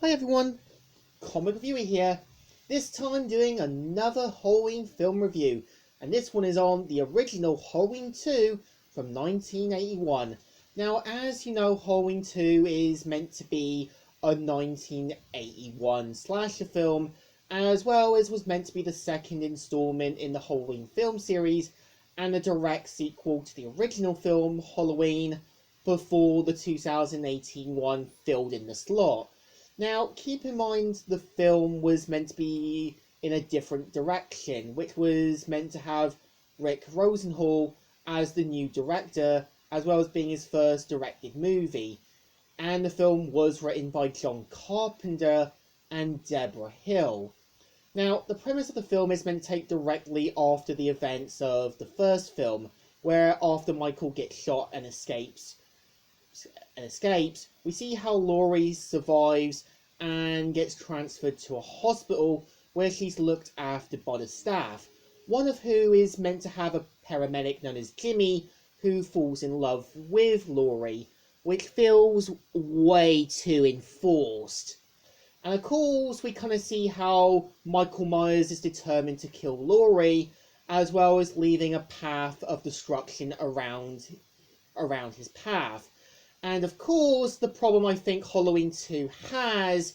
Hi everyone, Comic Reviewer here. This time doing another Halloween film review, and this one is on the original Halloween 2 from 1981. Now, as you know, Halloween 2 is meant to be a 1981 slasher film, as well as was meant to be the second installment in the Halloween film series, and a direct sequel to the original film, Halloween, before the 2018 one filled in the slot. Now, keep in mind the film was meant to be in a different direction, which was meant to have Rick Rosenthal as the new director, as well as being his first directed movie. And the film was written by John Carpenter and Deborah Hill. Now, the premise of the film is meant to take directly after the events of the first film, where after Michael gets shot and escapes, we see how Laurie survives and gets transferred to a hospital where she's looked after by the staff, one of who is meant to have a paramedic known as Jimmy who falls in love with Laurie, which feels way too enforced. And of course, we kind of see how Michael Myers is determined to kill Laurie, as well as leaving a path of destruction around his path. And of course, the problem I think Halloween 2 has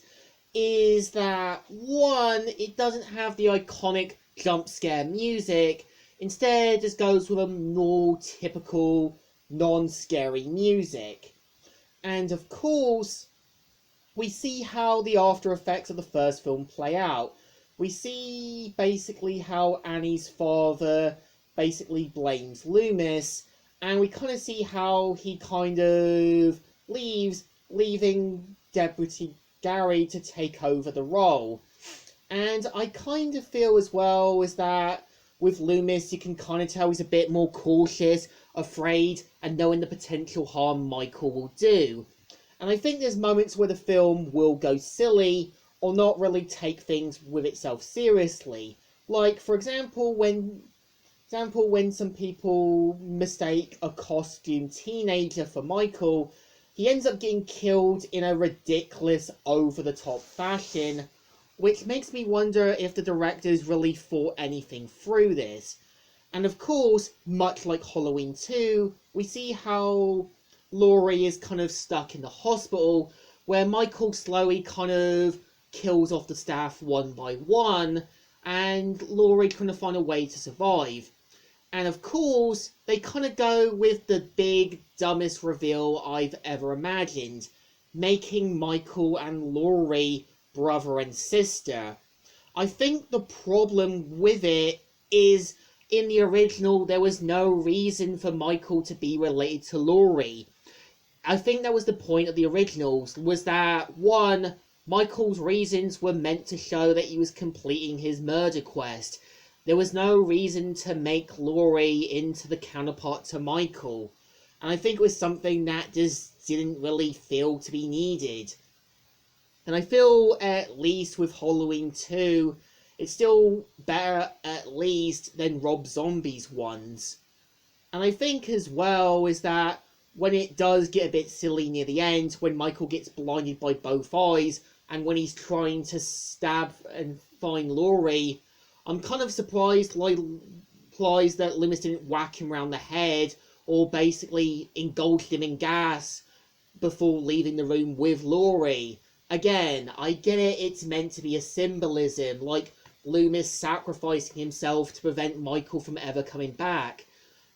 is that, one, it doesn't have the iconic jump scare music. Instead, it just goes with a more typical, non-scary music. And of course, we see how the after effects of the first film play out. We see basically how Annie's father basically blames Loomis, and we kind of see how he kind of leaves, leaving Deputy Gary to take over the role. And I kind of feel as well as that with Loomis, you can kind of tell he's a bit more cautious, afraid, and knowing the potential harm Michael will do. And I think there's moments where the film will go silly or not really take things with itself seriously. Like, for example, when some people mistake a costume teenager for Michael, he ends up getting killed in a ridiculous, over-the-top fashion, which makes me wonder if the directors really thought anything through this. And of course, much like Halloween 2, we see how Laurie is kind of stuck in the hospital, where Michael slowly kind of kills off the staff one by one, and Laurie kind of find a way to survive. And of course, they kind of go with the big, dumbest reveal I've ever imagined, making Michael and Laurie brother and sister. I think the problem with it is, in the original, there was no reason for Michael to be related to Laurie. I think that was the point of the originals, was that, one, Michael's reasons were meant to show that he was completing his murder quest. There was no reason to make Laurie into the counterpart to Michael. And I think it was something that just didn't really feel to be needed. And I feel, at least with Halloween 2, it's still better, at least, than Rob Zombie's ones. And I think as well is that when it does get a bit silly near the end, when Michael gets blinded by both eyes, and when he's trying to stab and find Laurie, I'm kind of surprised that Loomis didn't whack him around the head, or basically engulfed him in gas before leaving the room with Laurie. Again, I get it, it's meant to be a symbolism, like Loomis sacrificing himself to prevent Michael from ever coming back.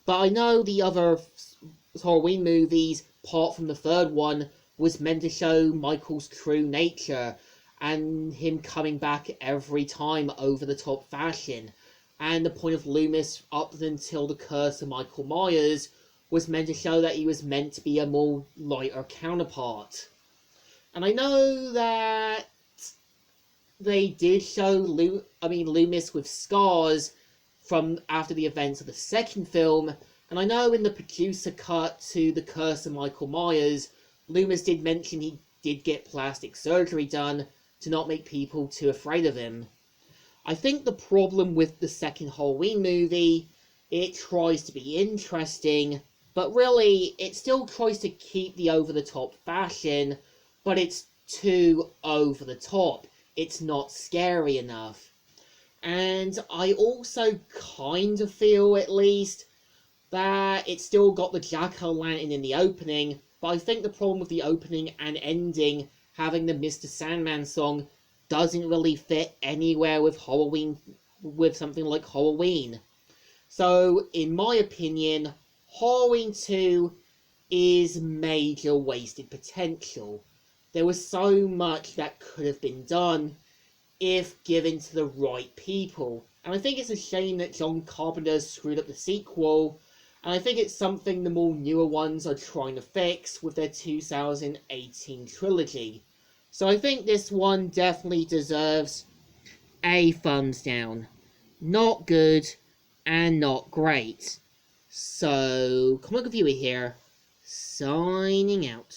But I know the other Halloween movies, apart from the third one, was meant to show Michael's true nature and him coming back every time over the top fashion. And the point of Loomis up until the curse of Michael Myers was meant to show that he was meant to be a more lighter counterpart. And I know that they did show Loomis with scars from after the events of the second film, and I know in the producer cut to The Curse of Michael Myers, Loomis did mention he did get plastic surgery done to not make people too afraid of him. I think the problem with the second Halloween movie, it tries to be interesting, but really, it still tries to keep the over-the-top fashion, but it's too over the top. It's not scary enough. And I also kind of feel, at least, that it's still got the jack-o'-lantern in the opening, but I think the problem with the opening and ending, having the Mr. Sandman song, doesn't really fit anywhere with Halloween, with something like Halloween. So, in my opinion, Halloween 2 is major wasted potential. There was so much that could have been done if given to the right people. And I think it's a shame that John Carpenter screwed up the sequel, and I think it's something the more newer ones are trying to fix with their 2018 trilogy. So I think this one definitely deserves a thumbs down. Not good and not great. So, Comic Viewer here, signing out.